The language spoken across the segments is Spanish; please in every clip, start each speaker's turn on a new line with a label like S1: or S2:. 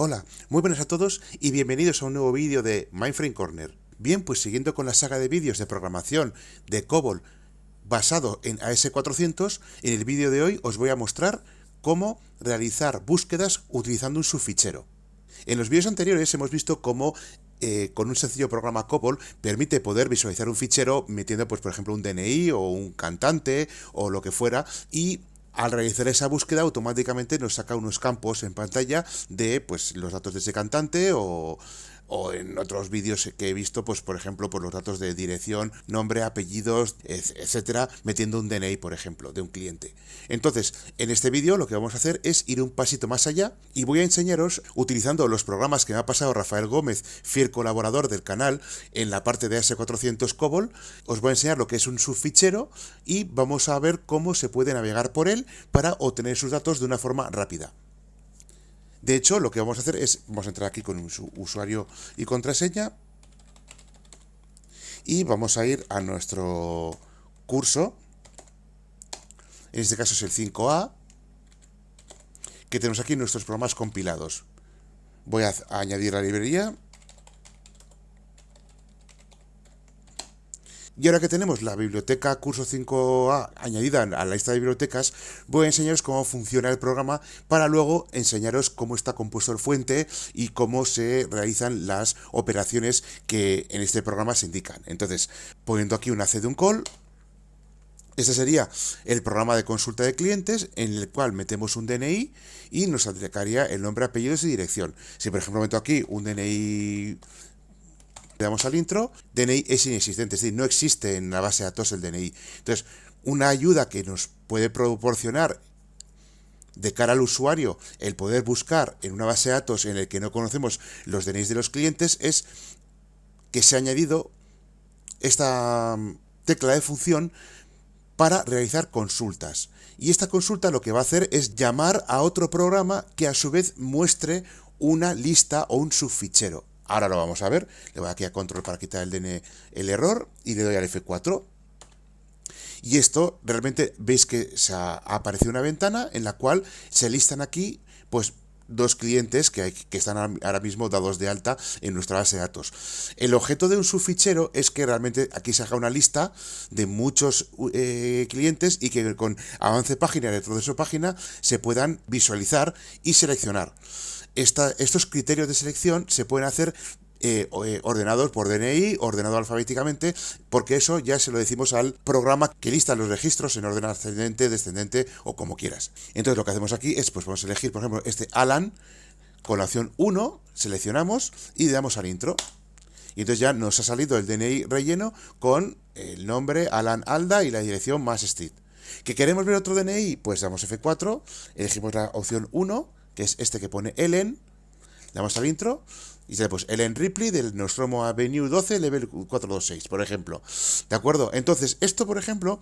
S1: Hola, muy buenas a todos y bienvenidos a un nuevo vídeo de Mindframe Corner. Bien, pues siguiendo con la saga de vídeos de programación de COBOL basado en AS400, en el vídeo de hoy os voy a mostrar cómo realizar búsquedas utilizando un subfichero. En los vídeos anteriores hemos visto cómo con un sencillo programa COBOL permite poder visualizar un fichero metiendo, pues, por ejemplo, un DNI o un cantante o lo que fuera, y al realizar esa búsqueda automáticamente nos saca unos campos en pantalla de, pues, los datos de ese cantante o en otros vídeos que he visto, pues, por ejemplo, por los datos de dirección, nombre, apellidos, etcétera, metiendo un DNI, por ejemplo, de un cliente. Entonces, en este vídeo lo que vamos a hacer es ir un pasito más allá y voy a enseñaros, utilizando los programas que me ha pasado Rafael Gómez, fiel colaborador del canal, en la parte de AS400 COBOL, os voy a enseñar lo que es un subfichero y vamos a ver cómo se puede navegar por él para obtener sus datos de una forma rápida. De hecho, lo que vamos a hacer es, vamos a entrar aquí con un usuario y contraseña y vamos a ir a nuestro curso. En este caso es el 5A, que tenemos aquí nuestros programas compilados. Voy a añadir la librería. Y ahora que tenemos la biblioteca Curso 5A añadida a la lista de bibliotecas, voy a enseñaros cómo funciona el programa para luego enseñaros cómo está compuesto el fuente y cómo se realizan las operaciones que en este programa se indican. Entonces, poniendo aquí una C de un call, este sería el programa de consulta de clientes en el cual metemos un DNI y nos aplicaría el nombre, apellidos y dirección. Si por ejemplo meto aquí un DNI, le damos al intro, DNI es inexistente, es decir, no existe en la base de datos el DNI. Entonces, una ayuda que nos puede proporcionar de cara al usuario el poder buscar en una base de datos en el que no conocemos los DNIs de los clientes es que se ha añadido esta tecla de función para realizar consultas. Y esta consulta lo que va a hacer es llamar a otro programa que a su vez muestre una lista o un subfichero. Ahora lo vamos a ver. Le voy aquí a control para quitar el error y le doy al F4. Y esto realmente veis que se ha aparecido una ventana en la cual se listan aquí, pues, dos clientes que están ahora mismo dados de alta en nuestra base de datos. El objeto de un subfichero es que realmente aquí se haga una lista de muchos clientes y que con avance página y retroceso página se puedan visualizar y seleccionar. Estos criterios de selección se pueden hacer ordenados por DNI, ordenado alfabéticamente, porque eso ya se lo decimos al programa que lista los registros en orden ascendente, descendente o como quieras. Entonces lo que hacemos aquí es, pues vamos a elegir, por ejemplo, este Alan, con la opción 1, seleccionamos y le damos al intro. Y entonces ya nos ha salido el DNI relleno con el nombre Alan Alda y la dirección Mass Street. ¿Que queremos ver otro DNI? Pues damos F4, elegimos la opción 1, que es este que pone Ellen, le damos al intro y sale, pues, Ellen Ripley del Nostromo Avenue 12, level 426, por ejemplo. ¿De acuerdo? Entonces, esto, por ejemplo,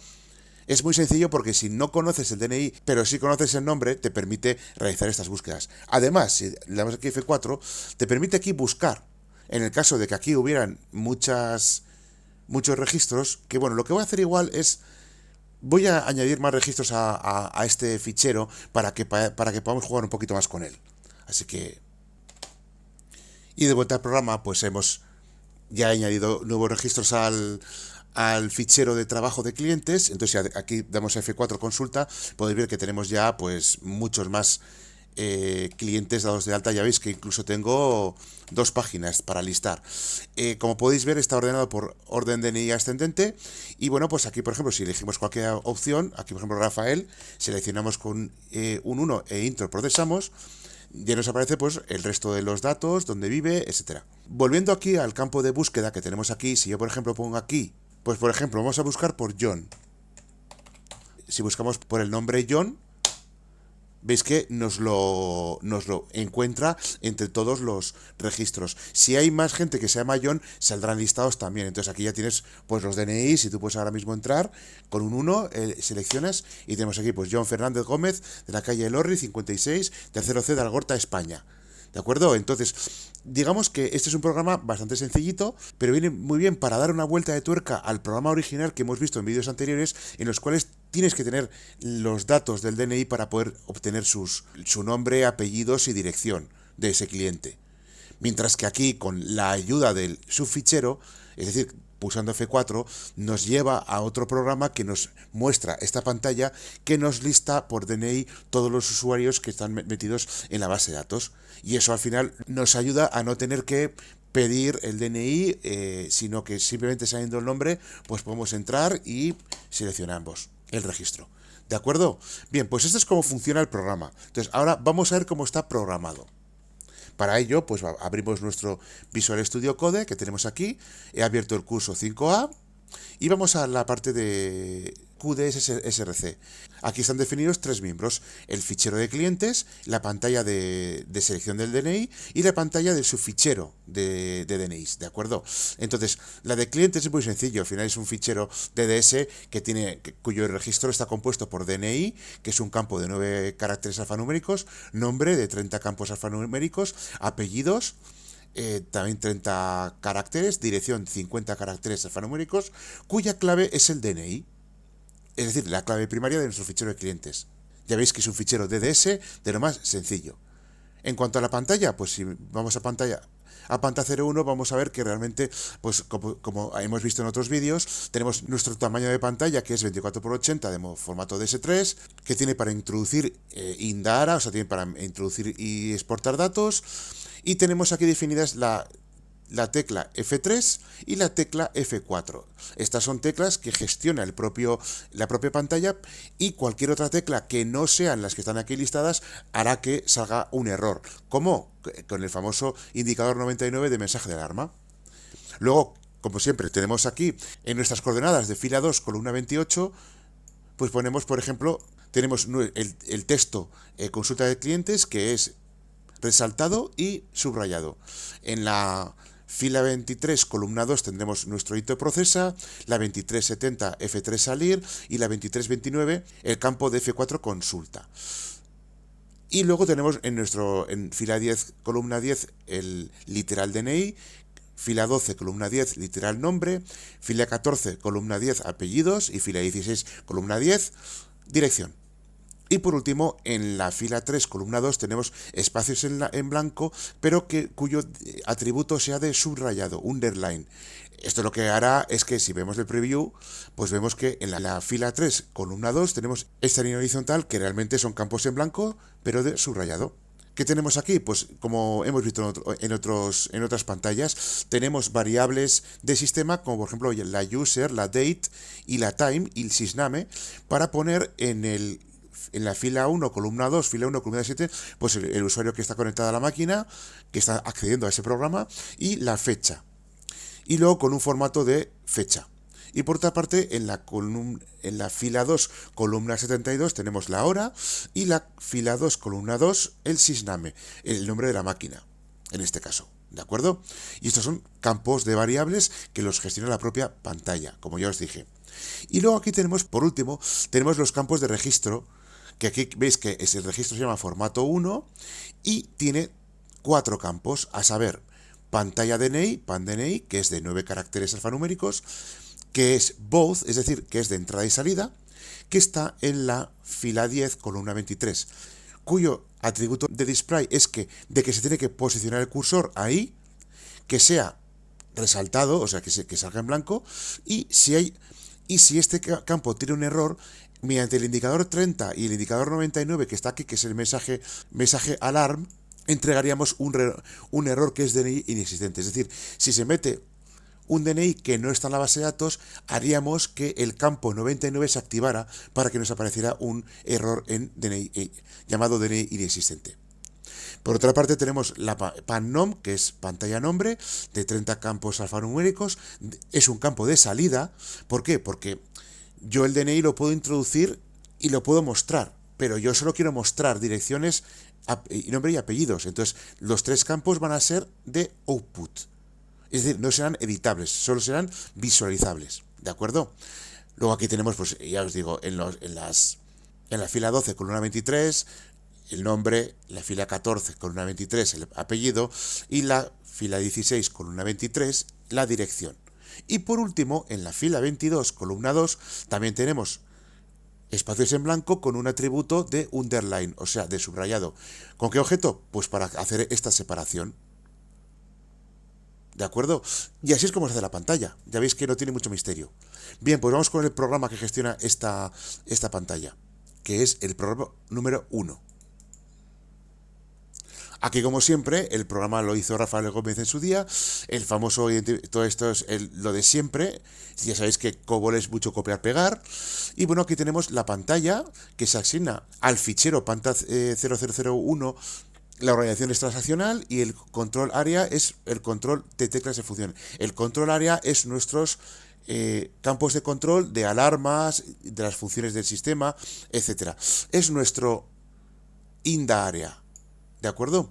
S1: es muy sencillo porque si no conoces el DNI, pero sí conoces el nombre, te permite realizar estas búsquedas. Además, si le damos aquí F4, te permite aquí buscar. En el caso de que aquí hubieran muchos registros, que bueno, lo que voy a hacer igual es, voy a añadir más registros a este fichero para que podamos jugar un poquito más con él. Así que... Y de vuelta al programa, pues hemos ya añadido nuevos registros al fichero de trabajo de clientes. Entonces aquí damos a F4 consulta, podéis ver que tenemos ya, pues, muchos más clientes dados de alta. Ya veis que incluso tengo 2 páginas para listar. Como podéis ver, está ordenado por orden DNI ascendente. Y bueno, pues aquí, por ejemplo, si elegimos cualquier opción, aquí por ejemplo Rafael, seleccionamos con un 1 e intro procesamos, ya nos aparece, pues, el resto de los datos, dónde vive, etcétera. Volviendo aquí al campo de búsqueda que tenemos aquí, si yo por ejemplo pongo aquí, pues por ejemplo vamos a buscar por John. Si buscamos por el nombre John, veis que nos lo encuentra entre todos los registros. Si hay más gente que se llama John, saldrán listados también. Entonces aquí ya tienes, pues, los DNIs y tú puedes ahora mismo entrar con un 1, seleccionas y tenemos aquí, pues, John Fernández Gómez de la calle Elorri 56, tercero C de Algorta, España. ¿De acuerdo? Entonces, digamos que este es un programa bastante sencillito, pero viene muy bien para dar una vuelta de tuerca al programa original que hemos visto en vídeos anteriores, en los cuales tienes que tener los datos del DNI para poder obtener su nombre, apellidos y dirección. de ese cliente. Mientras que aquí, con la ayuda del subfichero, es decir, pulsando F4, nos lleva a otro programa que nos muestra esta pantalla que nos lista por DNI todos los usuarios que están metidos en la base de datos. Y eso al final nos ayuda a no tener que pedir el DNI, sino que simplemente sabiendo el nombre, pues podemos entrar y seleccionamos el registro. ¿De acuerdo? Bien, pues esto es cómo funciona el programa. Entonces, ahora vamos a ver cómo está programado. Para ello, pues abrimos nuestro Visual Studio Code que tenemos aquí. He abierto el curso 5A y vamos a la parte de QDS-SRC. Aquí están definidos tres miembros: el fichero de clientes, la pantalla de selección del DNI y la pantalla del subfichero de DNIs, ¿de acuerdo? Entonces, la de clientes es muy sencillo. Al final es un fichero DDS cuyo registro está compuesto por DNI, que es un campo de 9 caracteres alfanuméricos, nombre de 30 campos alfanuméricos, apellidos, también 30 caracteres, dirección 50 caracteres alfanuméricos, cuya clave es el DNI, es decir, la clave primaria de nuestro fichero de clientes. Ya veis que es un fichero DDS de lo más sencillo. En cuanto a la pantalla, pues si vamos a pantalla 01, vamos a ver que realmente, pues como hemos visto en otros vídeos, tenemos nuestro tamaño de pantalla, que es 24×80 de formato DS3, que tiene para introducir INDARA, o sea, tiene para introducir y exportar datos, y tenemos aquí definidas la tecla F3 y la tecla F4. Estas son teclas que gestiona la propia pantalla, y cualquier otra tecla que no sean las que están aquí listadas hará que salga un error, como con el famoso indicador 99 de mensaje de alarma. Luego, como siempre, tenemos aquí en nuestras coordenadas de fila 2, columna 28, pues ponemos, por ejemplo, tenemos el texto consulta de clientes, que es resaltado y subrayado. En la fila 23, columna 2, tendremos nuestro hito procesa, la 2370 F3 salir y la 2329 el campo de F4 consulta. Y luego tenemos en fila 10, columna 10, el literal DNI, fila 12, columna 10, literal nombre, fila 14, columna 10, apellidos, y fila 16, columna 10, dirección. Y por último, en la fila 3, columna 2, tenemos espacios en blanco, pero cuyo atributo sea de subrayado, underline. Esto lo que hará es que, si vemos el preview, pues vemos que en la fila 3, columna 2, tenemos esta línea horizontal, que realmente son campos en blanco, pero de subrayado. ¿Qué tenemos aquí? Pues como hemos visto en otras pantallas, tenemos variables de sistema, como por ejemplo la user, la date y la time y el sysname, para poner en la fila 1, columna 2, fila 1, columna 7, pues el usuario que está conectado a la máquina, que está accediendo a ese programa, y la fecha. Y luego con un formato de fecha. Y por otra parte, en la fila 2, columna 72, tenemos la hora, y la fila 2, columna 2, el sysname, el nombre de la máquina, en este caso. ¿De acuerdo? Y estos son campos de variables que los gestiona la propia pantalla, como ya os dije. Y luego aquí tenemos, por último, tenemos los campos de registro, que aquí veis que el registro se llama formato 1 y tiene 4 campos, a saber, pantalla DNI, pan DNI, que es de 9 caracteres alfanuméricos, que es both, es decir, que es de entrada y salida, que está en la fila 10, columna 23, cuyo atributo de display es de que se tiene que posicionar el cursor ahí, que sea resaltado, o sea, que salga en blanco, y si este campo tiene un error, mediante el indicador 30 y el indicador 99 que está aquí, que es el mensaje alarm, entregaríamos un error que es DNI inexistente. Es decir, si se mete un DNI que no está en la base de datos, haríamos que el campo 99 se activara para que nos apareciera un error en DNI, llamado DNI inexistente. Por otra parte, tenemos la PANNOM, que es pantalla nombre, de 30 campos alfanuméricos. Es un campo de salida. ¿Por qué? Porque yo el DNI lo puedo introducir y lo puedo mostrar, pero yo solo quiero mostrar direcciones, nombre y apellidos. Entonces, los 3 campos van a ser de output. Es decir, no serán editables, solo serán visualizables. ¿De acuerdo? Luego aquí tenemos, pues ya os digo, en la fila 12, columna 23, el nombre, la fila 14, columna 23, el apellido, y la fila 16, columna 23, la dirección. Y por último, en la fila 22, columna 2, también tenemos espacios en blanco con un atributo de underline, o sea, de subrayado. ¿Con qué objeto? Pues para hacer esta separación. ¿De acuerdo? Y así es como se hace la pantalla. Ya veis que no tiene mucho misterio. Bien, pues vamos con el programa que gestiona esta pantalla, que es el programa número 1. Aquí, como siempre, el programa lo hizo Rafael Gómez en su día. El famoso, todo esto es lo de siempre. Ya sabéis que COBOL es mucho copiar-pegar. Y bueno, aquí tenemos la pantalla que se asigna al fichero pantalla 0001. La organización es transaccional y el control área es el control de teclas de función. El control área es nuestros campos de control de alarmas, de las funciones del sistema, etcétera. Es nuestro INDA área. ¿De acuerdo?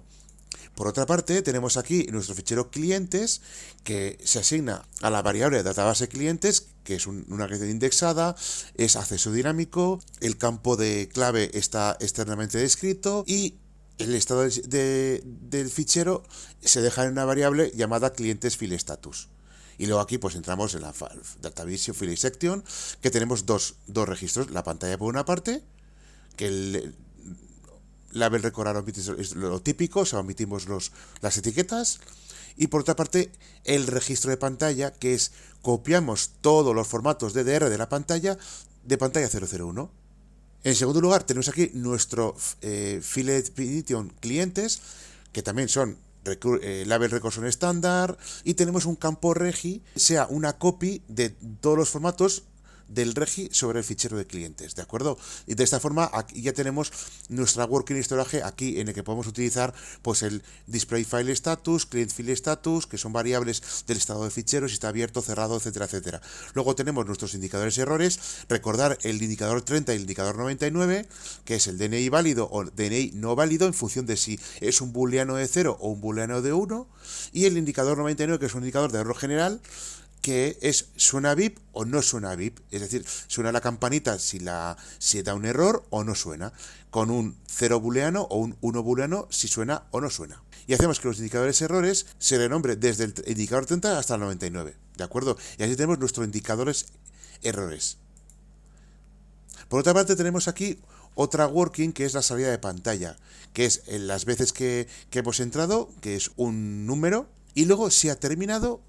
S1: Por otra parte, tenemos aquí nuestro fichero clientes, que se asigna a la variable database clientes, que es una red indexada, es acceso dinámico, el campo de clave está externamente descrito y el estado del fichero se deja en una variable llamada clientes file status. Y luego aquí pues entramos en la database file section, que tenemos dos registros, la pantalla por una parte, que el label record es lo típico, o sea, omitimos las etiquetas. Y por otra parte, el registro de pantalla, que es copiamos todos los formatos DDR de la pantalla, de pantalla 001. En segundo lugar, tenemos aquí nuestro file definition clientes, que también son label record son estándar, y tenemos un campo regi, sea una copy de todos los formatos del regi sobre el fichero de clientes, ¿de acuerdo? Y de esta forma aquí ya tenemos nuestra working storage aquí en el que podemos utilizar pues el display file status, client file status, que son variables del estado de fichero, si está abierto, cerrado, etcétera, etcétera. Luego tenemos nuestros indicadores errores, recordar el indicador 30 y el indicador 99, que es el DNI válido o DNI no válido en función de si es un booleano de 0 o un booleano de 1, y el indicador 99, que es un indicador de error general, que es suena VIP o no suena VIP, es decir, suena la campanita si da un error o no suena, con un 0 booleano o un 1 booleano si suena o no suena. Y hacemos que los indicadores errores se renombren desde el indicador 30 hasta el 99, ¿de acuerdo? Y así tenemos nuestros indicadores errores. Por otra parte tenemos aquí otra working, que es la salida de pantalla, que es en las veces que hemos entrado, que es un número, y luego si ha terminado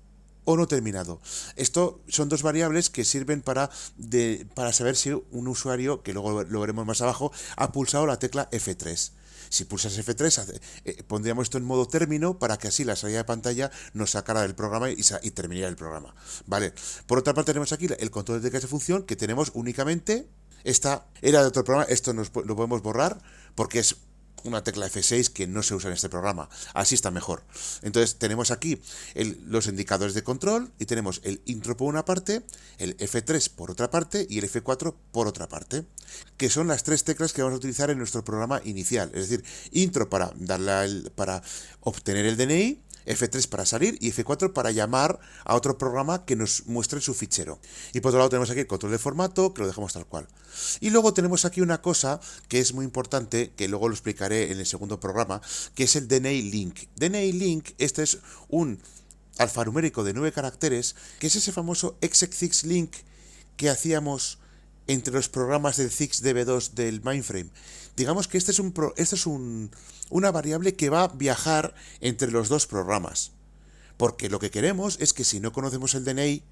S1: o no terminado. Esto son dos variables que sirven para saber si un usuario, que luego lo veremos más abajo, ha pulsado la tecla F3. Si pulsas F3, pondríamos esto en modo término para que así la salida de pantalla nos sacara del programa y terminara el programa. Vale. Por otra parte tenemos aquí el control de teclas de función, que tenemos únicamente. Esta era de otro programa, esto lo podemos borrar porque es una tecla F6 que no se usa en este programa. Así está mejor. Entonces tenemos aquí los indicadores de control y tenemos el intro por una parte, el F3 por otra parte y el F4 por otra parte, que son las tres teclas que vamos a utilizar en nuestro programa inicial. Es decir, intro para para obtener el DNI, F3 para salir y F4 para llamar a otro programa que nos muestre su fichero. Y por otro lado tenemos aquí el control de formato, que lo dejamos tal cual. Y luego tenemos aquí una cosa que es muy importante, que luego lo explicaré en el segundo programa, que es el DNI Link. DNI Link, este es un alfanumérico de 9 caracteres, que es ese famoso exec link que hacíamos entre los programas del CIX-DB2 del mainframe. Digamos que este es una variable que va a viajar entre los dos programas. Porque lo que queremos es que si no conocemos el DNI,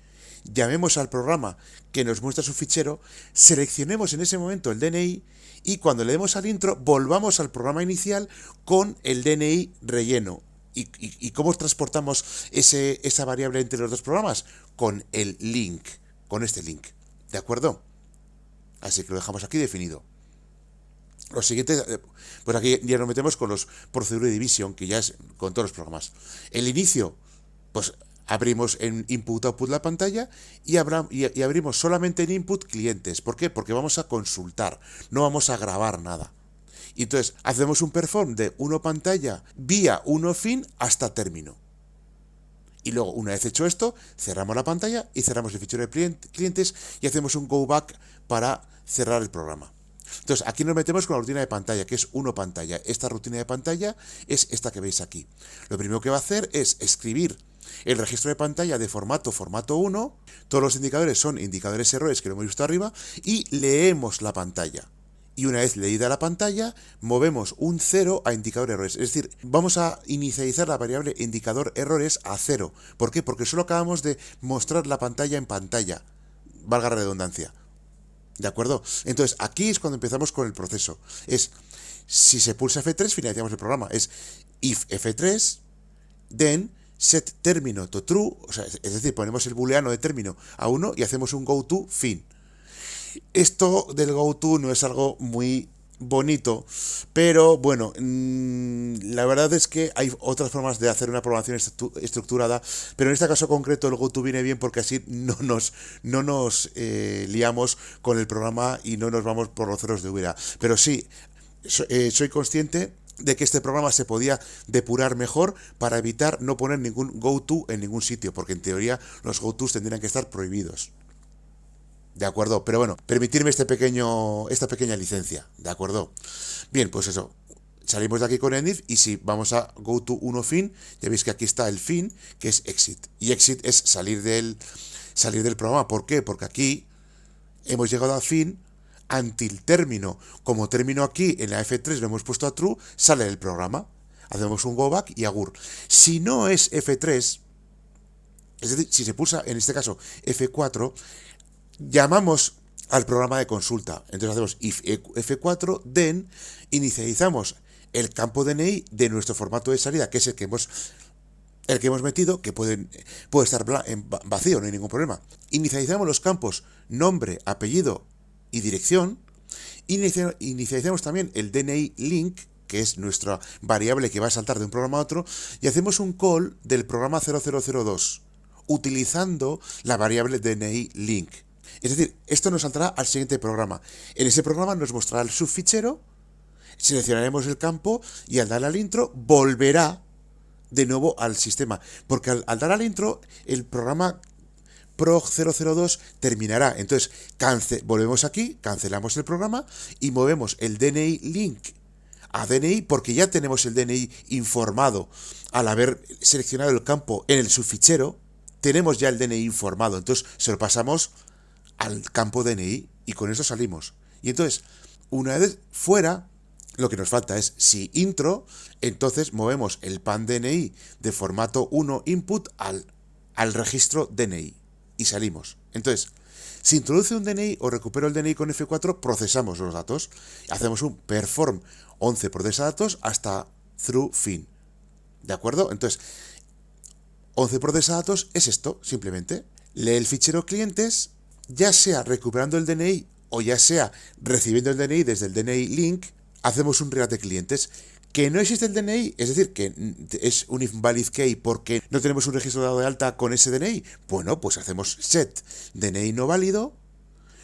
S1: llamemos al programa que nos muestra su fichero, seleccionemos en ese momento el DNI y cuando le demos al intro, volvamos al programa inicial con el DNI relleno. ¿Y cómo transportamos esa variable entre los dos programas? Con el link, con este link. ¿De acuerdo? Así que lo dejamos aquí definido. Lo siguiente, pues aquí ya nos metemos con los Procedure Division, que ya es con todos los programas. El inicio, pues abrimos en Input-Output la pantalla y abrimos solamente en Input clientes. ¿Por qué? Porque vamos a consultar, no vamos a grabar nada. Y entonces hacemos un perform de 1 pantalla vía 1 fin hasta término. Y luego, una vez hecho esto, cerramos la pantalla y cerramos el fichero de clientes y hacemos un go back para cerrar el programa. Entonces, aquí nos metemos con la rutina de pantalla, que es 1 pantalla. Esta rutina de pantalla es esta que veis aquí. Lo primero que va a hacer es escribir el registro de pantalla de formato 1, todos los indicadores son indicadores errores que lo hemos visto arriba, y leemos la pantalla. Y una vez leída la pantalla, movemos un 0 a indicador errores. Es decir, vamos a inicializar la variable indicador errores a 0. ¿Por qué? Porque solo acabamos de mostrar la pantalla en pantalla. Valga la redundancia. ¿De acuerdo? Entonces, aquí es cuando empezamos con el proceso. Si se pulsa F3, finalizamos el programa. Es if F3, then set término to true, o sea, es decir, ponemos el booleano de término a 1 y hacemos un go to fin. Esto del go to no es algo muy bonito, pero bueno, la verdad es que hay otras formas de hacer una programación estructurada, pero en este caso concreto el go to viene bien porque así no nos liamos con el programa y no nos vamos por los ceros de hubiera. Pero sí, soy consciente de que este programa se podía depurar mejor para evitar no poner ningún go to en ningún sitio, porque en teoría los go tos tendrían que estar prohibidos. ¿De acuerdo? Pero bueno, permitirme esta pequeña licencia, ¿de acuerdo? Bien, pues eso, salimos de aquí con el if y si vamos a go to 1 fin, ya veis que aquí está el fin, que es exit. Y exit es salir del programa. ¿Por qué? Porque aquí hemos llegado al fin until término. Como término aquí en la F3 lo hemos puesto a true, sale del programa. Hacemos un go back y agur. Si no es F3, es decir, si se pulsa en este caso F4, llamamos al programa de consulta. Entonces hacemos if F4, then inicializamos el campo DNI de nuestro formato de salida, que es el que hemos metido, que puede estar vacío, no hay ningún problema. Inicializamos los campos nombre, apellido y dirección. Inicializamos también el DNI link, que es nuestra variable que va a saltar de un programa a otro, y hacemos un call del programa 0002, utilizando la variable DNI link. Es decir, esto nos saltará al siguiente programa. En ese programa nos mostrará el subfichero, seleccionaremos el campo y al dar al intro volverá de nuevo al sistema. Porque al dar al intro el programa prog002 terminará. Entonces volvemos aquí, cancelamos el programa y movemos el DNI link a DNI porque ya tenemos el DNI informado al haber seleccionado el campo en el subfichero. Tenemos ya el DNI informado. Entonces se lo pasamos al campo DNI y con eso salimos. Y entonces, una vez fuera, lo que nos falta es, si intro, entonces movemos el pan DNI de formato 1 input al registro DNI y salimos. Entonces, si introduce un DNI o recupero el DNI con F4, procesamos los datos. Hacemos un perform 11 procesa datos hasta through fin. ¿De acuerdo? Entonces, 11 procesa datos es esto, simplemente. Lee el fichero clientes, ya sea recuperando el DNI o ya sea recibiendo el DNI desde el DNI link, hacemos un read de clientes. Que no existe el DNI, es decir, que es un invalid key porque no tenemos un registro dado de alta con ese DNI. Bueno, pues hacemos set DNI no válido,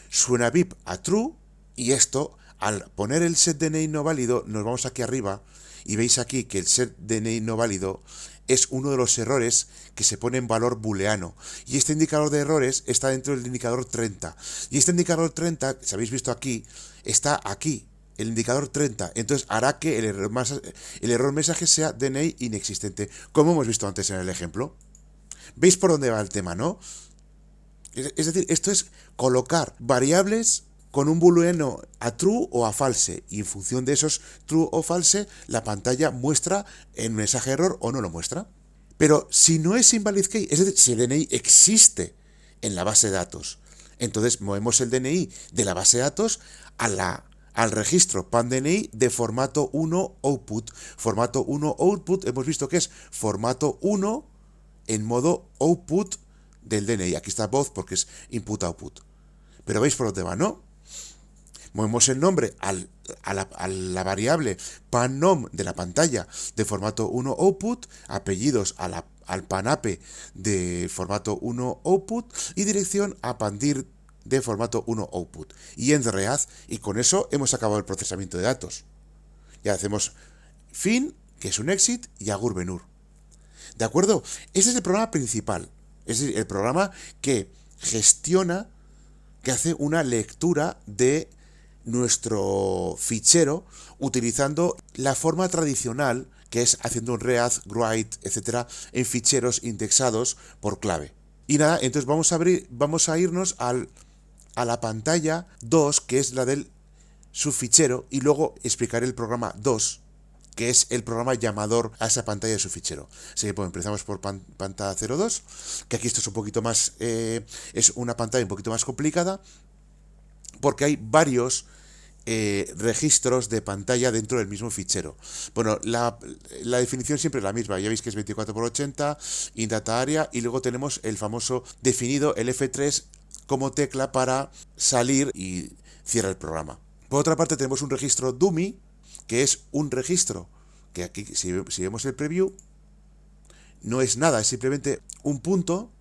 S1: suena VIP a true, y esto, al poner el set DNI no válido, nos vamos aquí arriba y veis aquí que el set DNI no válido es uno de los errores que se pone en valor booleano. Y este indicador de errores está dentro del indicador 30. Y este indicador 30, si habéis visto aquí, está aquí, el indicador 30. Entonces hará que el error mensaje sea DNI inexistente, como hemos visto antes en el ejemplo. ¿Veis por dónde va el tema, no? Es decir, esto es colocar variables con un booleano a true o a false, y en función de esos true o false, la pantalla muestra el mensaje error o no lo muestra. Pero si no es invalid key, es decir, si el DNI existe en la base de datos, entonces movemos el DNI de la base de datos al registro pan DNI de formato 1 output. Formato 1 output hemos visto que es formato 1 en modo output del DNI. Aquí está both porque es input output. Pero veis por dónde va, ¿no? Movemos el nombre a la variable panNom de la pantalla de formato 1 output, apellidos al panape de formato 1 output y dirección a pandir de formato 1 output. Y end read, y con eso hemos acabado el procesamiento de datos. Ya hacemos fin, que es un exit, y agur benur. ¿De acuerdo? Ese es el programa principal. Es decir, el programa que gestiona, que hace una lectura de nuestro fichero utilizando la forma tradicional que es haciendo un read, write, etcétera, en ficheros indexados por clave. Y nada, entonces vamos a irnos a la pantalla 2, que es la del subfichero, y luego explicaré el programa 2, que es el programa llamador a esa pantalla de subfichero. Así que pues, empezamos por pantalla 02, que aquí esto es un poquito más, es una pantalla un poquito más complicada, porque hay varios registros de pantalla dentro del mismo fichero. Bueno, la definición siempre es la misma, ya veis que es 24x80, indata area, y luego tenemos el famoso definido, el F3, como tecla para salir y cierra el programa. Por otra parte tenemos un registro dummy, que es un registro que aquí, si vemos el preview, no es nada, es simplemente un punto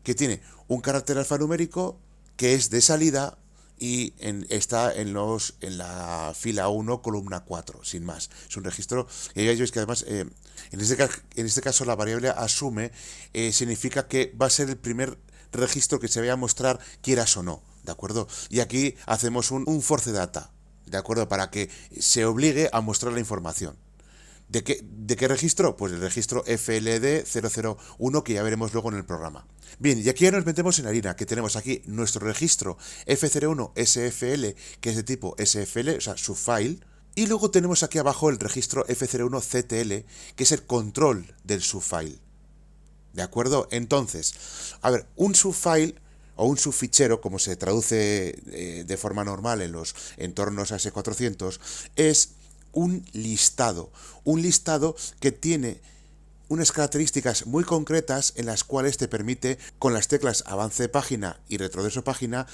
S1: que tiene un carácter alfanumérico que es de salida y está en la fila 1, columna 4, sin más. Es un registro, y ya veis que además, en este caso la variable asume, significa que va a ser el primer registro que se vaya a mostrar, quieras o no, ¿de acuerdo? Y aquí hacemos un force data, ¿de acuerdo? Para que se obligue a mostrar la información. ¿De qué registro? Pues el registro FLD001, que ya veremos luego en el programa. Bien, y aquí ya nos metemos en harina, que tenemos aquí nuestro registro F01SFL, que es de tipo SFL, o sea, subfile, y luego tenemos aquí abajo el registro F01CTL, que es el control del subfile. ¿De acuerdo? Entonces, a ver, un subfile o un subfichero, como se traduce de forma normal en los entornos AS400, es un listado que tiene unas características muy concretas en las cuales te permite, con las teclas avance de página y retroceso página,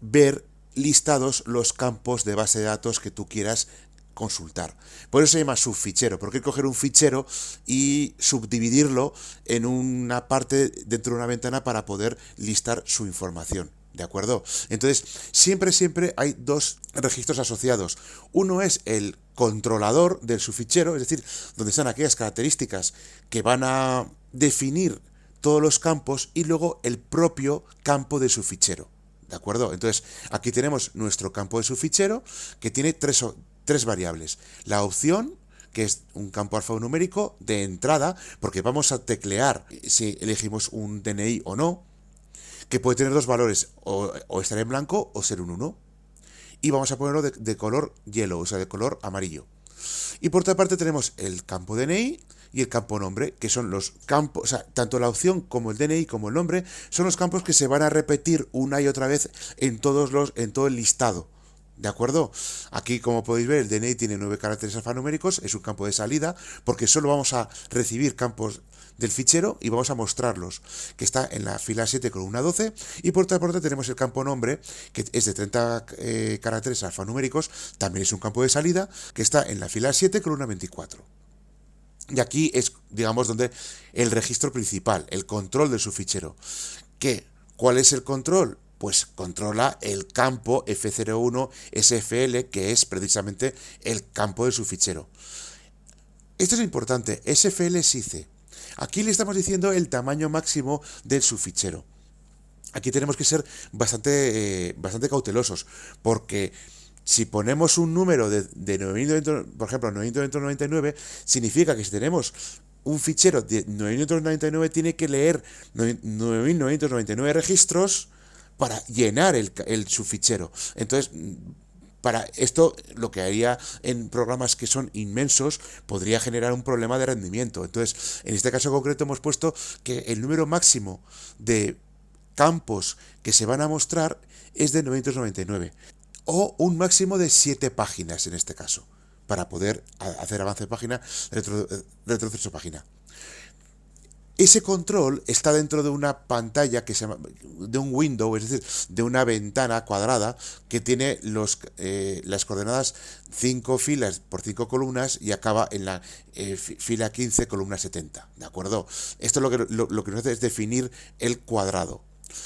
S1: ver listados los campos de base de datos que tú quieras consultar. Por eso se llama subfichero, porque hay que coger un fichero y subdividirlo en una parte dentro de una ventana para poder listar su información. ¿De acuerdo? Entonces, siempre hay dos registros asociados. Uno es el controlador del subfichero, es decir, donde están aquellas características que van a definir todos los campos, y luego el propio campo de subfichero. ¿De acuerdo? Entonces, aquí tenemos nuestro campo de subfichero, que tiene tres variables. La opción, que es un campo alfanumérico de entrada, porque vamos a teclear si elegimos un DNI o no, que puede tener dos valores, o estar en blanco o ser un 1. Y vamos a ponerlo de color yellow, o sea, de color amarillo. Y por otra parte tenemos el campo DNI y el campo nombre, que son los campos, o sea, tanto la opción como el DNI como el nombre son los campos que se van a repetir una y otra vez en todo el listado. ¿De acuerdo? Aquí, como podéis ver, el DNI tiene 9 caracteres alfanuméricos, es un campo de salida, porque solo vamos a recibir campos del fichero y vamos a mostrarlos, que está en la fila 7, columna 12, y por otra parte tenemos el campo nombre, que es de 30 caracteres alfanuméricos, también es un campo de salida, que está en la fila 7, columna 24. Y aquí es, digamos, donde el registro principal, el control de su fichero. ¿Cuál es el control? Pues controla el campo F01SFL, que es precisamente el campo de su fichero. Esto es importante, SFL SICE. Aquí le estamos diciendo el tamaño máximo del subfichero. Aquí tenemos que ser bastante cautelosos, porque si ponemos un número de 9.900, por ejemplo, 9.999, significa que si tenemos un fichero de 9.999 tiene que leer 9.999 registros para llenar el subfichero. Entonces, para esto, lo que haría en programas que son inmensos, podría generar un problema de rendimiento. Entonces, en este caso concreto hemos puesto que el número máximo de campos que se van a mostrar es de 999, o un máximo de 7 páginas en este caso, para poder hacer avance de página, retroceso página. Ese control está dentro de una pantalla que se llama, de un window, es decir, de una ventana cuadrada que tiene las coordenadas 5 filas por 5 columnas y acaba en la fila 15, columna 70, ¿de acuerdo? Esto lo que nos hace es definir el cuadrado.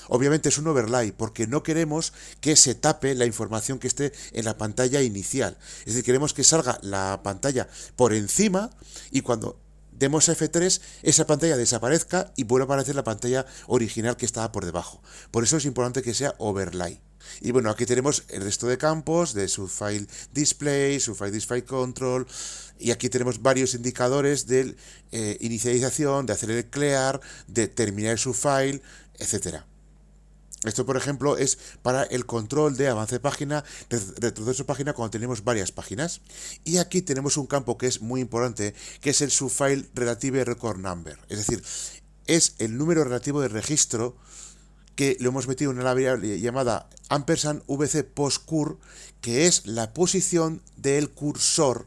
S1: Obviamente es un overlay porque no queremos que se tape la información que esté en la pantalla inicial. Es decir, queremos que salga la pantalla por encima y cuando demos F3, esa pantalla desaparezca y vuelva a aparecer la pantalla original que estaba por debajo. Por eso es importante que sea overlay. Y bueno, aquí tenemos el resto de campos de subfile display, subfile display control, y aquí tenemos varios indicadores de inicialización, de hacer el clear, de terminar el subfile, etcétera. Esto, por ejemplo, es para el control de avance de página, retroceso de página cuando tenemos varias páginas. Y aquí tenemos un campo que es muy importante, que es el subfile relative record number. Es decir, es el número relativo de registro que lo hemos metido en una variable llamada ampersand vc postcur, que es la posición del cursor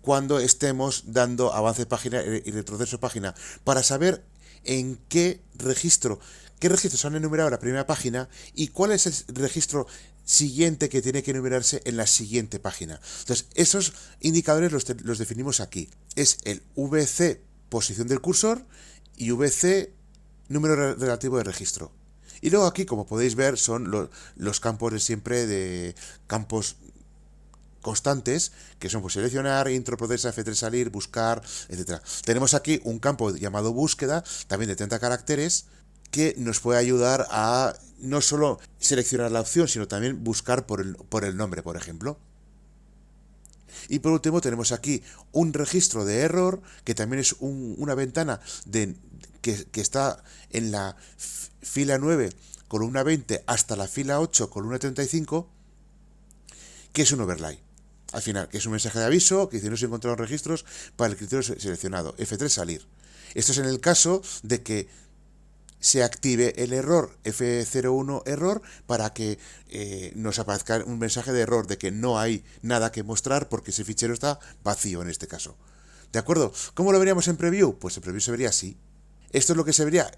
S1: cuando estemos dando avance de página y retroceso de página, para saber en qué registros se han enumerado en la primera página y cuál es el registro siguiente que tiene que enumerarse en la siguiente página. Entonces, esos indicadores los definimos aquí. Es el VC, posición del cursor, y VC, número relativo de registro. Y luego aquí, como podéis ver, son los campos de siempre, de campos constantes, que son pues seleccionar, intro, procesa, F3 salir, buscar, etcétera. Tenemos aquí un campo llamado búsqueda, también de 30 caracteres, que nos puede ayudar a no solo seleccionar la opción, sino también buscar por el nombre, por ejemplo. Y por último tenemos aquí un registro de error, que también es una ventana que está en la fila 9, columna 20, hasta la fila 8, columna 35, que es un overlay. Al final, que es un mensaje de aviso que dice no se encontraron registros para el criterio seleccionado. F3 salir. Esto es en el caso de que se active el error F01 error para que nos aparezca un mensaje de error de que no hay nada que mostrar porque ese fichero está vacío en este caso. ¿De acuerdo? ¿Cómo lo veríamos en preview? Pues en preview se vería así. Esto es lo que se vería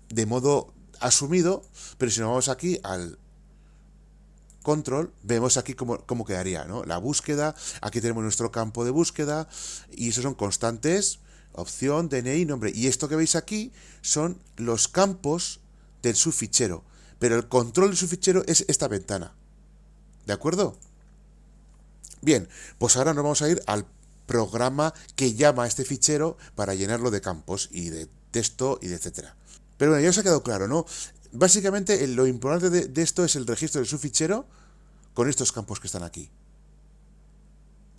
S1: de modo asumido, pero si nos vamos aquí al control, vemos aquí cómo quedaría, ¿no? La búsqueda, aquí tenemos nuestro campo de búsqueda y esos son constantes, opción, DNI, nombre. Y esto que veis aquí son los campos del subfichero, pero el control del subfichero es esta ventana. ¿De acuerdo? Bien, pues ahora nos vamos a ir al programa que llama a este fichero para llenarlo de campos y de texto y de etcétera. Pero bueno, ya os ha quedado claro, ¿no? Básicamente lo importante de esto es el registro del subfichero con estos campos que están aquí.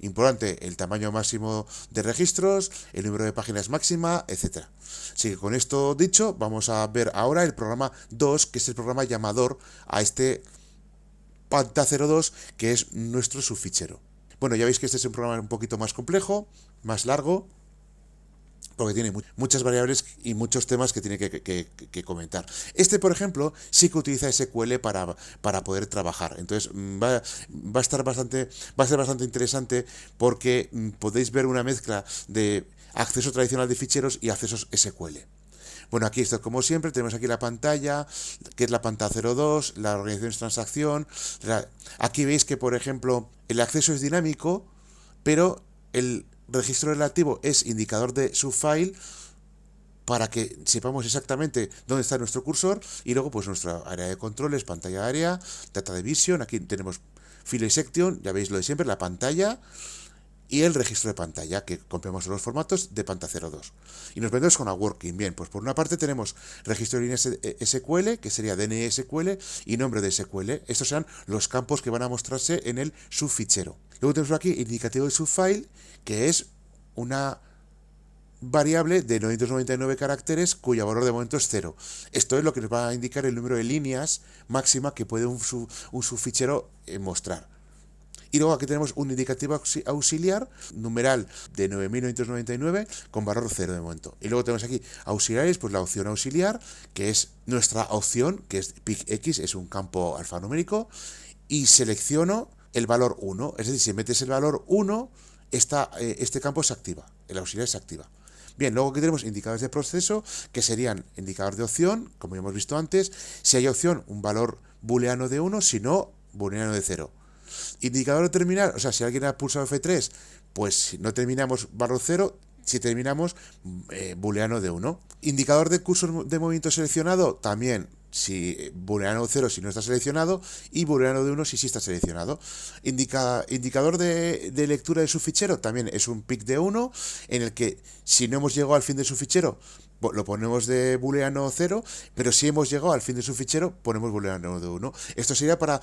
S1: Importante el tamaño máximo de registros, el número de páginas máxima, etc. Así que con esto dicho, vamos a ver ahora el programa 2, que es el programa llamador a este panta02, que es nuestro subfichero. Bueno, ya veis que este es un programa un poquito más complejo, más largo, porque tiene muchas variables y muchos temas que tiene que comentar. Este, por ejemplo, sí que utiliza SQL para poder trabajar. Entonces va a ser bastante interesante porque podéis ver una mezcla de acceso tradicional de ficheros y accesos SQL. Bueno, aquí esto, como siempre, tenemos aquí la pantalla, que es la pantalla 02, la organización de transacción. Aquí veis que, por ejemplo, el acceso es dinámico, pero el registro relativo es indicador de subfile para que sepamos exactamente dónde está nuestro cursor, y luego pues nuestra área de controles, pantalla de área, data division, aquí tenemos file y section, ya veis lo de siempre, la pantalla y el registro de pantalla, que copiamos los formatos de panta 02. Y nos vendemos con a working. Bien, pues por una parte tenemos registro de líneas SQL, que sería DNI SQL, y nombre de SQL. Estos serán los campos que van a mostrarse en el subfichero. Luego tenemos aquí indicativo de subfile, que es una variable de 999 caracteres cuyo valor de momento es 0. Esto es lo que nos va a indicar el número de líneas máxima que puede un subfichero mostrar. Y luego aquí tenemos un indicativo auxiliar, numeral de 9.999 con valor 0 de momento. Y luego tenemos aquí auxiliares, pues la opción auxiliar, que es nuestra opción, que es pick_x, es un campo alfanumérico, y selecciono el valor 1. Es decir, si metes el valor 1, este campo se activa, el auxiliar se activa. Bien, luego aquí tenemos indicadores de proceso, que serían indicador de opción, como ya hemos visto antes. Si hay opción, un valor booleano de 1, si no, booleano de 0. Indicador de terminar, o sea, si alguien ha pulsado F3, pues si no terminamos valor 0, Si terminamos, booleano de 1. Indicador de cursor de movimiento seleccionado, también si booleano 0 si no está seleccionado y booleano de 1 si sí está seleccionado. Indicador de lectura de su fichero, también es un pick de 1 en el que si no hemos llegado al fin de su fichero lo ponemos de booleano 0, pero si hemos llegado al fin de su fichero ponemos booleano de 1. Esto sería para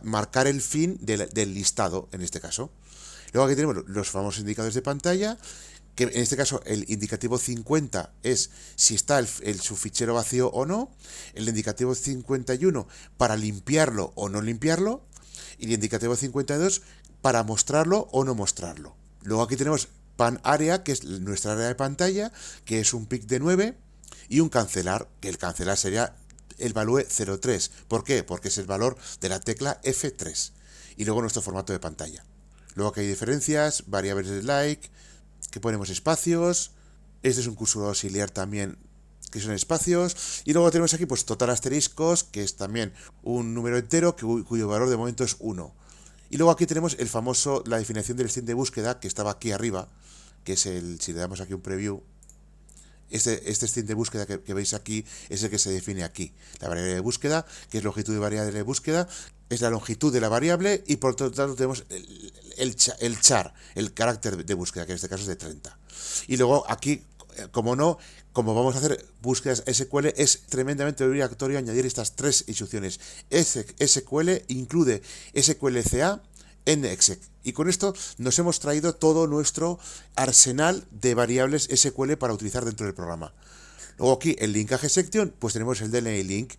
S1: marcar el fin del listado en este caso. Luego aquí tenemos los famosos indicadores de pantalla, que en este caso el indicativo 50 es si está el subfichero vacío o no, el indicativo 51 para limpiarlo o no limpiarlo, y el indicativo 52 para mostrarlo o no mostrarlo. Luego aquí tenemos pan área, que es nuestra área de pantalla, que es un pick de 9, y un cancelar, que el cancelar sería el value 03. ¿Por qué? Porque es el valor de la tecla F3. Y luego nuestro formato de pantalla. Luego aquí hay diferencias, variables de like, que ponemos espacios. Este es un cursor auxiliar también, que son espacios. Y luego tenemos aquí pues total asteriscos, que es también un número entero cuyo valor de momento es 1. Y luego aquí tenemos el famoso, la definición del string de búsqueda, que estaba aquí arriba, que es si le damos aquí un preview, este string de búsqueda que veis aquí es el que se define aquí. La variable de búsqueda, que es longitud de variable de búsqueda, es la longitud de la variable, y por otro lado tenemos el char, el carácter de búsqueda, que en este caso es de 30. Y luego aquí, como vamos a hacer búsquedas SQL, es tremendamente obligatorio añadir estas tres instrucciones. SQL incluye SQLCA en exec. Y con esto nos hemos traído todo nuestro arsenal de variables SQL para utilizar dentro del programa. Luego aquí el linkaje section, pues tenemos el DNI link,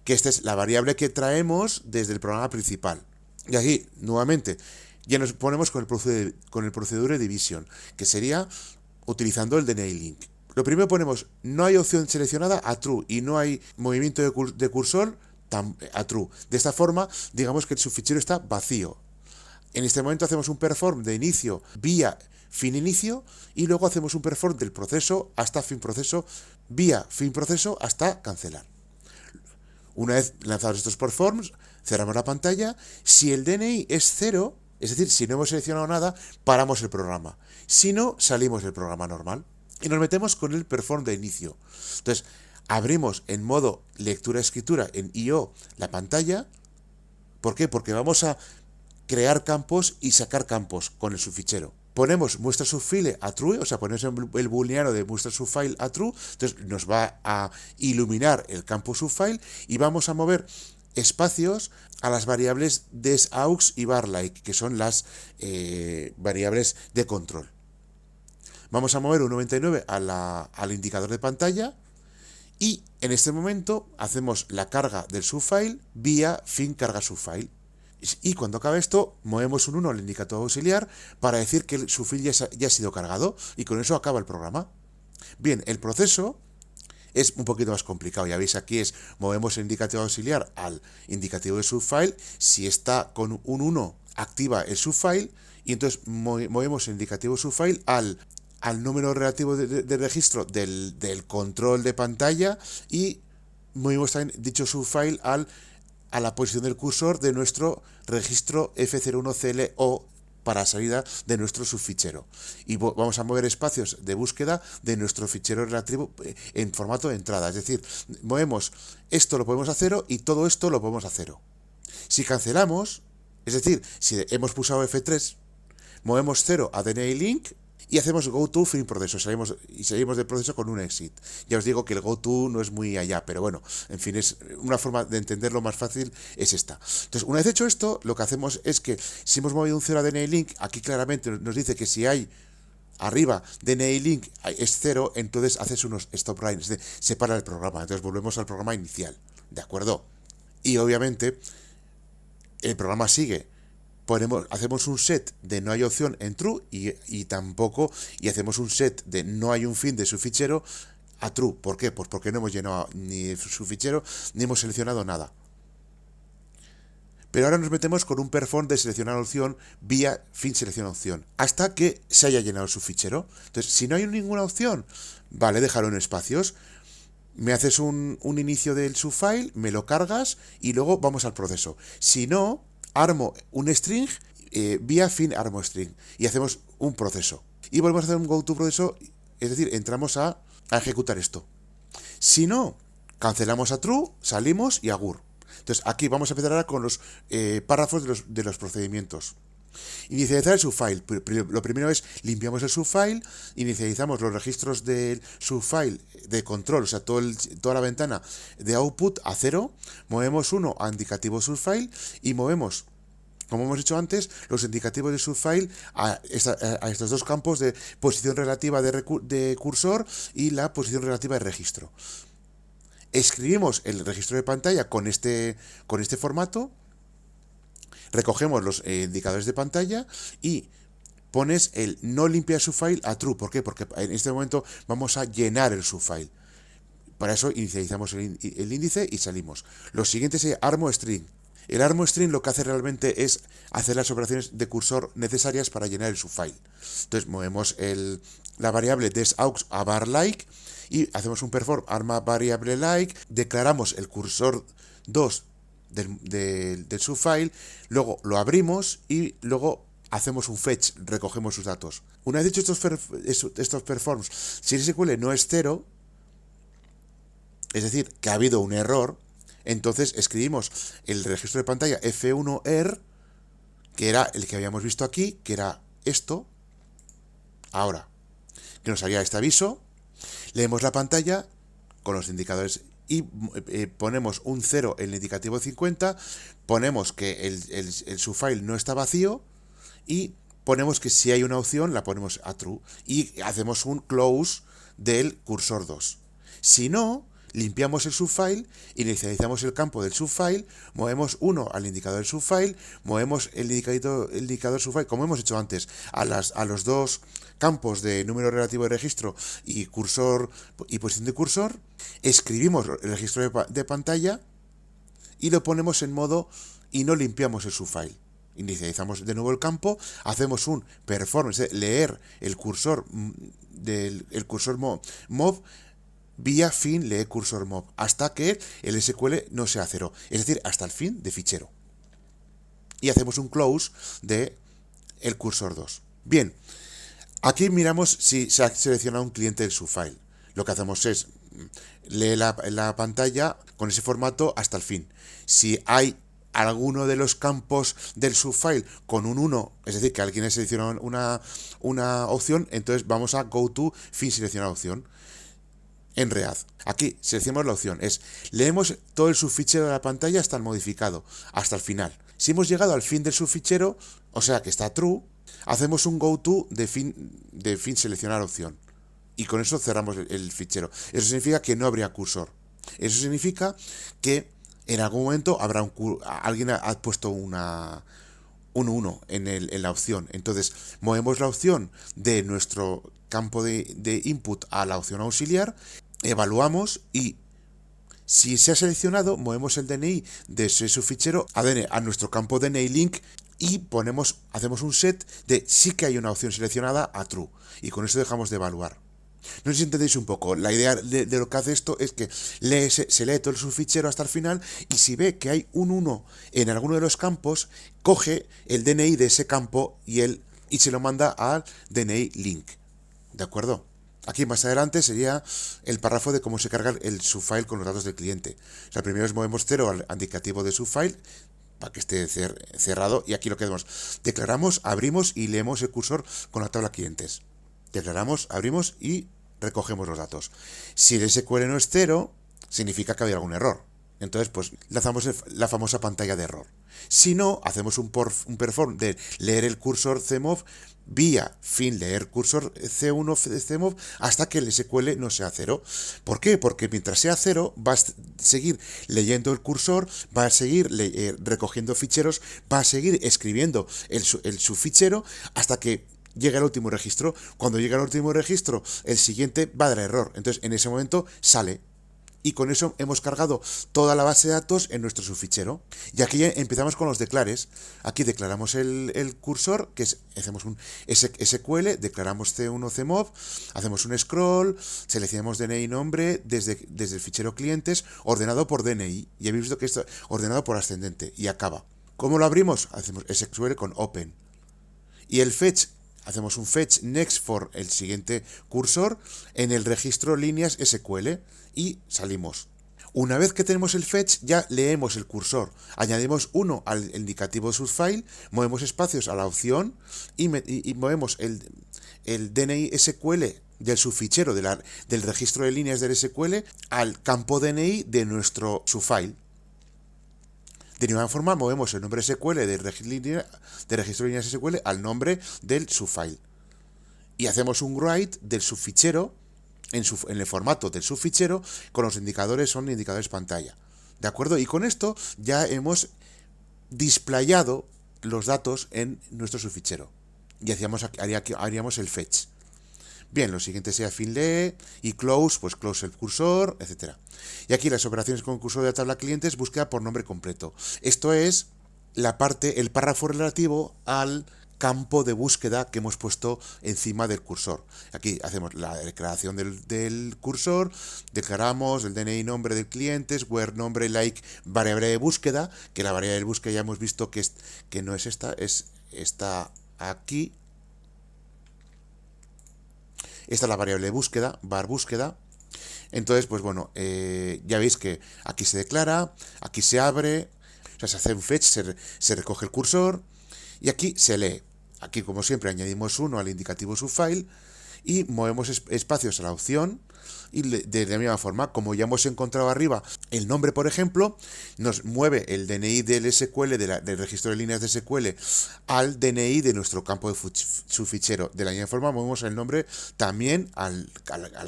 S1: que esta es la variable que traemos desde el programa principal. Y aquí, nuevamente, ya nos ponemos con el procedure division, que sería utilizando el DNI link. Lo primero ponemos, no hay opción seleccionada a true y no hay movimiento de cursor a true. De esta forma, digamos que el subfichero está vacío. En este momento hacemos un perform de inicio vía fin inicio y luego hacemos un perform del proceso hasta fin proceso vía fin proceso hasta cancelar. Una vez lanzados estos performs, cerramos la pantalla. Si el DNI es 0, es decir, si no hemos seleccionado nada, paramos el programa. Si no, salimos del programa normal y nos metemos con el perform de inicio. Entonces, abrimos en modo lectura-escritura en IO la pantalla. ¿Por qué? Porque vamos a crear campos y sacar campos con el subfichero. Ponemos muestra subfile a true, o sea, ponemos el booleano de muestra subfile a true, entonces nos va a iluminar el campo subfile y vamos a mover espacios a las variables desaux y varlike, que son las variables de control. Vamos a mover un 99 al indicador de pantalla y en este momento hacemos la carga del subfile vía fin carga subfile. Y cuando acabe esto, movemos un 1 al indicador auxiliar para decir que el subfile ya ha sido cargado y con eso acaba el programa. Bien, el proceso es un poquito más complicado. Ya veis aquí movemos el indicativo auxiliar al indicativo de subfile. Si está con un 1, activa el subfile y entonces movemos el indicativo subfile al número relativo de registro del control de pantalla y movemos también dicho subfile a la posición del cursor de nuestro registro F01CLO para salida de nuestro subfichero. Y vamos a mover espacios de búsqueda de nuestro fichero relativo en formato de entrada. Es decir, movemos esto, lo ponemos a 0 y todo esto lo ponemos a 0. Si cancelamos, es decir, si hemos pulsado F3, movemos 0 a DNI link y hacemos go to fin proceso, salimos del proceso con un exit. Ya os digo que el go to no es muy allá, pero bueno, en fin, es una forma de entenderlo más fácil, es esta. Entonces, una vez hecho esto, lo que hacemos es que si hemos movido un 0 a DNI link, aquí claramente nos dice que si hay arriba DNI link es 0, entonces haces unos stop line, es decir, separa el programa, entonces volvemos al programa inicial, ¿de acuerdo? Y obviamente el programa sigue. Hacemos un set de no hay opción en true y hacemos un set de no hay un fin de su fichero a true. ¿Por qué? Pues porque no hemos llenado ni su fichero ni hemos seleccionado nada. Pero ahora nos metemos con un perform de seleccionar opción vía fin selecciona opción hasta que se haya llenado su fichero. Entonces, si no hay ninguna opción, vale, déjalo en espacios. Me haces un inicio del subfile, me lo cargas y luego vamos al proceso. Si no, armo un string vía fin armo string y hacemos un proceso. Y volvemos a hacer un go to proceso es decir, entramos a ejecutar esto. Si no, cancelamos a true, salimos y agur. Entonces aquí vamos a empezar ahora con los párrafos de los procedimientos. Inicializar el subfile. Lo primero es limpiamos el subfile, inicializamos los registros del subfile de control, o sea, toda la ventana de output a 0, movemos 1 a indicativo subfile y movemos, como hemos dicho antes, los indicativos de subfile a estos dos campos de posición relativa de cursor y la posición relativa de registro. Escribimos el registro de pantalla con este formato, recogemos los indicadores de pantalla y pones el no limpia subfile a true. ¿Por qué? Porque en este momento vamos a llenar el subfile. Para eso inicializamos el índice y salimos. Lo siguiente es armo string. El armo string lo que hace realmente es hacer las operaciones de cursor necesarias para llenar el subfile. Entonces movemos la variable desaux a var like y hacemos un perform arma variable like, declaramos el cursor 2 del subfile, luego lo abrimos y luego hacemos un fetch, recogemos sus datos. Una vez hecho estos performs, si el SQL no es 0, es decir, que ha habido un error, entonces escribimos el registro de pantalla F1R, que era el que habíamos visto aquí, que era esto, ahora, que nos haría este aviso, leemos la pantalla con los indicadores y ponemos un 0 en el indicativo 50, ponemos que el subfile no está vacío y ponemos que si hay una opción la ponemos a true y hacemos un close del cursor 2. Si no, limpiamos el subfile, inicializamos el campo del subfile, movemos 1 al indicador del subfile, movemos el indicador subfile, como hemos hecho antes, a los dos campos de número relativo de registro y cursor y posición de cursor, escribimos el registro de pantalla y lo ponemos en modo y no limpiamos el subfile. Inicializamos de nuevo el campo, hacemos un perform, es decir, leer el cursor mob vía fin lee cursor mob hasta que el SQL no sea 0, es decir, hasta el fin de fichero. Y hacemos un close de el cursor 2. Bien, aquí miramos si se ha seleccionado un cliente del subfile. Lo que hacemos es lee la pantalla con ese formato hasta el fin. Si hay alguno de los campos del subfile con un 1, es decir, que alguien ha seleccionado una opción, entonces vamos a go to fin seleccionar opción. En React. Aquí seleccionamos la opción, leemos todo el subfichero de la pantalla hasta el modificado, hasta el final. Si hemos llegado al fin del subfichero, o sea que está true, hacemos un go to de fin seleccionar opción. Y con eso cerramos el fichero. Eso significa que no habría cursor. Eso significa que en algún momento alguien ha puesto un 1 en la opción. Entonces, movemos la opción de nuestro campo de input a la opción auxiliar, evaluamos y si se ha seleccionado, movemos el DNI de ese subfichero a nuestro campo DNI link y hacemos un set de sí que hay una opción seleccionada a true. Y con eso dejamos de evaluar. No sé si entendéis un poco. La idea de lo que hace esto es que se lee todo el subfichero hasta el final y si ve que hay un 1 en alguno de los campos, coge el DNI de ese campo y se lo manda al DNI link. ¿De acuerdo? Aquí más adelante sería el párrafo de cómo se carga el subfile con los datos del cliente. O sea, primero movemos 0 al indicativo de subfile para que esté cerrado y aquí lo que hacemos. Declaramos, abrimos y leemos el cursor con la tabla clientes. Declaramos, abrimos y recogemos los datos. Si el SQL no es 0, significa que había algún error. Entonces, pues, lanzamos la famosa pantalla de error. Si no, hacemos un perform de leer el cursor CMOV vía fin leer cursor C1 CMOV hasta que el SQL no sea 0. ¿Por qué? Porque mientras sea 0 va a seguir leyendo el cursor, va a seguir recogiendo ficheros, va a seguir escribiendo el subfichero hasta que llegue al último registro. Cuando llegue al último registro, el siguiente va a dar error. Entonces, en ese momento sale. Y con eso hemos cargado toda la base de datos en nuestro subfichero. Y aquí ya empezamos con los declares. Aquí declaramos el cursor, hacemos un SQL, declaramos C1 CMOV, hacemos un scroll, seleccionamos DNI nombre desde el fichero clientes, ordenado por DNI. Y habéis visto que esto ordenado por ascendente. Y acaba. ¿Cómo lo abrimos? Hacemos SQL con open. Y el fetch hacemos un fetch next for el siguiente cursor en el registro líneas SQL y salimos. Una vez que tenemos el fetch, ya leemos el cursor, añadimos 1 al indicativo subfile, movemos espacios a la opción y movemos el DNI SQL del subfichero del registro de líneas del SQL al campo DNI de nuestro subfile. De ninguna forma movemos el nombre SQL del registro de líneas SQL al nombre del subfile. Y hacemos un write del subfichero en el formato del subfichero con los indicadores, son indicadores pantalla. ¿De acuerdo? Y con esto ya hemos displayado los datos en nuestro subfichero. Y haríamos el fetch. Bien, lo siguiente sería finlee y close, pues close el cursor, etcétera. Y aquí las operaciones con el cursor de la tabla clientes, búsqueda por nombre completo. Esto es el párrafo relativo al campo de búsqueda que hemos puesto encima del cursor. Aquí hacemos la declaración del cursor, declaramos el DNI nombre del cliente, where nombre like variable de búsqueda, que la variable de búsqueda ya hemos visto que no es esta, es esta aquí. Esta es la variable de búsqueda, var búsqueda. Entonces, pues bueno, ya veis que aquí se declara, aquí se abre, o sea, se hace un fetch, se recoge el cursor y aquí se lee. Aquí, como siempre, añadimos 1 al indicativo subfile y movemos espacios a la opción y de la misma forma, como ya hemos encontrado arriba el nombre, por ejemplo, nos mueve el DNI del SQL, del registro de líneas de SQL, al DNI de nuestro campo de subfichero. De la misma forma, movemos el nombre también al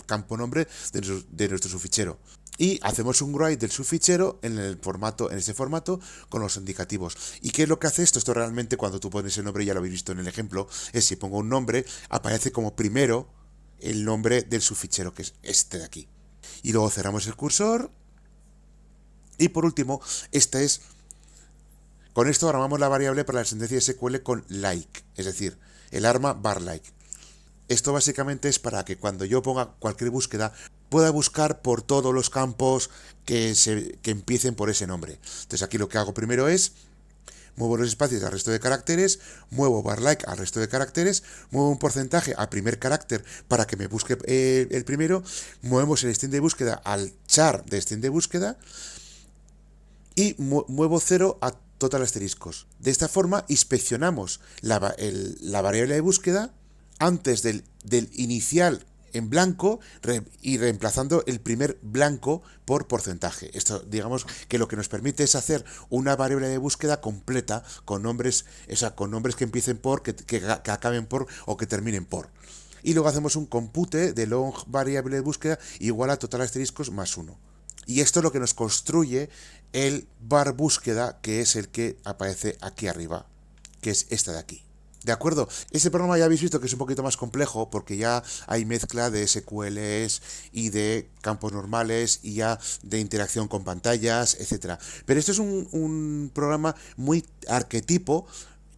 S1: campo nombre de nuestro subfichero. Y hacemos un write del subfichero en ese formato con los indicativos. ¿Y qué es lo que hace esto? Esto realmente, cuando tú pones el nombre, ya lo habéis visto en el ejemplo, es si pongo un nombre, aparece como primero el nombre del subfichero, que es este de aquí. Y luego cerramos el cursor. Y por último, con esto armamos la variable para la sentencia SQL con like, es decir, el arma var like. Esto básicamente es para que cuando yo ponga cualquier búsqueda, pueda buscar por todos los campos que empiecen por ese nombre. Entonces aquí lo que hago primero es muevo los espacios al resto de caracteres, muevo var like al resto de caracteres, muevo un porcentaje al primer carácter para que me busque el primero, movemos el string de búsqueda al char de string de búsqueda y muevo 0 a total asteriscos. De esta forma inspeccionamos la variable de búsqueda antes del inicial en blanco y reemplazando el primer blanco por porcentaje. Esto, digamos, que lo que nos permite es hacer una variable de búsqueda completa con nombres, con nombres que empiecen por, que acaben por o que terminen por. Y luego hacemos un compute de long variable de búsqueda igual a total asteriscos más 1. Y esto es lo que nos construye el var búsqueda, que es el que aparece aquí arriba, que es esta de aquí. ¿De acuerdo? Este programa ya habéis visto que es un poquito más complejo porque ya hay mezcla de SQLs y de campos normales y ya de interacción con pantallas, etcétera. Pero esto es un programa muy arquetipo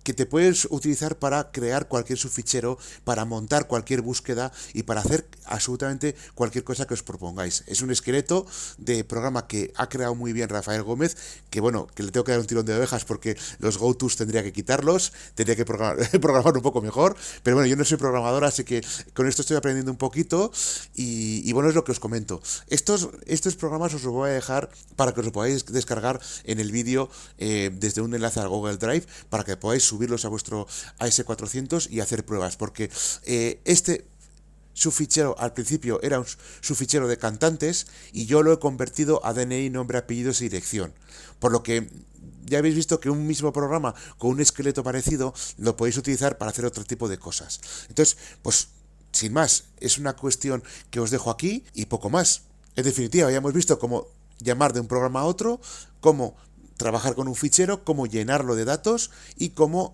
S1: que te puedes utilizar para crear cualquier subfichero, para montar cualquier búsqueda y para hacer absolutamente cualquier cosa que os propongáis. Es un esqueleto de programa que ha creado muy bien Rafael Gómez, que bueno, que le tengo que dar un tirón de orejas porque los go-tos tendría que quitarlos, tendría que programar un poco mejor, pero bueno, yo no soy programador, así que con esto estoy aprendiendo un poquito y bueno, es lo que os comento. Estos programas os los voy a dejar para que os lo podáis descargar en el vídeo desde un enlace al Google Drive para que podáis subirlos a vuestro AS400 y hacer pruebas, porque este subfichero al principio era un subfichero de cantantes y yo lo he convertido a DNI, nombre, apellidos y dirección, por lo que ya habéis visto que un mismo programa con un esqueleto parecido lo podéis utilizar para hacer otro tipo de cosas. Entonces, pues sin más, es una cuestión que os dejo aquí y poco más. En definitiva, ya hemos visto cómo llamar de un programa a otro, cómo trabajar con un fichero, cómo llenarlo de datos y cómo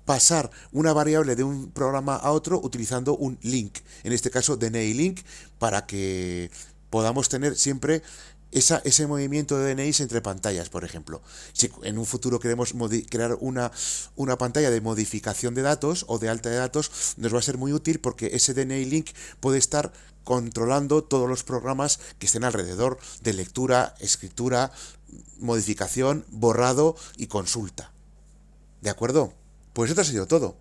S1: pasar una variable de un programa a otro utilizando un link, en este caso DNI link, para que podamos tener siempre ese movimiento de DNIs entre pantallas, por ejemplo. Si en un futuro queremos crear una pantalla de modificación de datos o de alta de datos, nos va a ser muy útil porque ese DNI link puede estar controlando todos los programas que estén alrededor de lectura, escritura, modificación, borrado y consulta. ¿De acuerdo? Pues esto ha sido todo.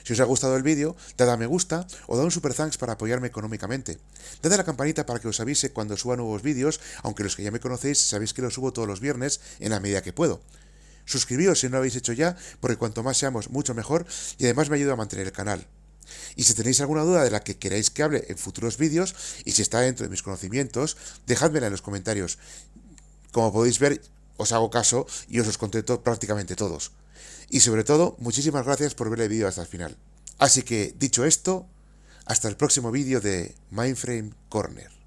S1: Si os ha gustado el vídeo, dad a me gusta o dad un super thanks para apoyarme económicamente. Dad a la campanita para que os avise cuando suba nuevos vídeos, aunque los que ya me conocéis sabéis que los subo todos los viernes en la medida que puedo. Suscribíos si no lo habéis hecho ya, porque cuanto más seamos, mucho mejor, y además me ayuda a mantener el canal. Y si tenéis alguna duda de la que queráis que hable en futuros vídeos, y si está dentro de mis conocimientos, dejádmela en los comentarios. Como podéis ver, os hago caso y os contesto prácticamente todos. Y sobre todo, muchísimas gracias por ver el vídeo hasta el final. Así que, dicho esto, hasta el próximo vídeo de Mindframe Corner.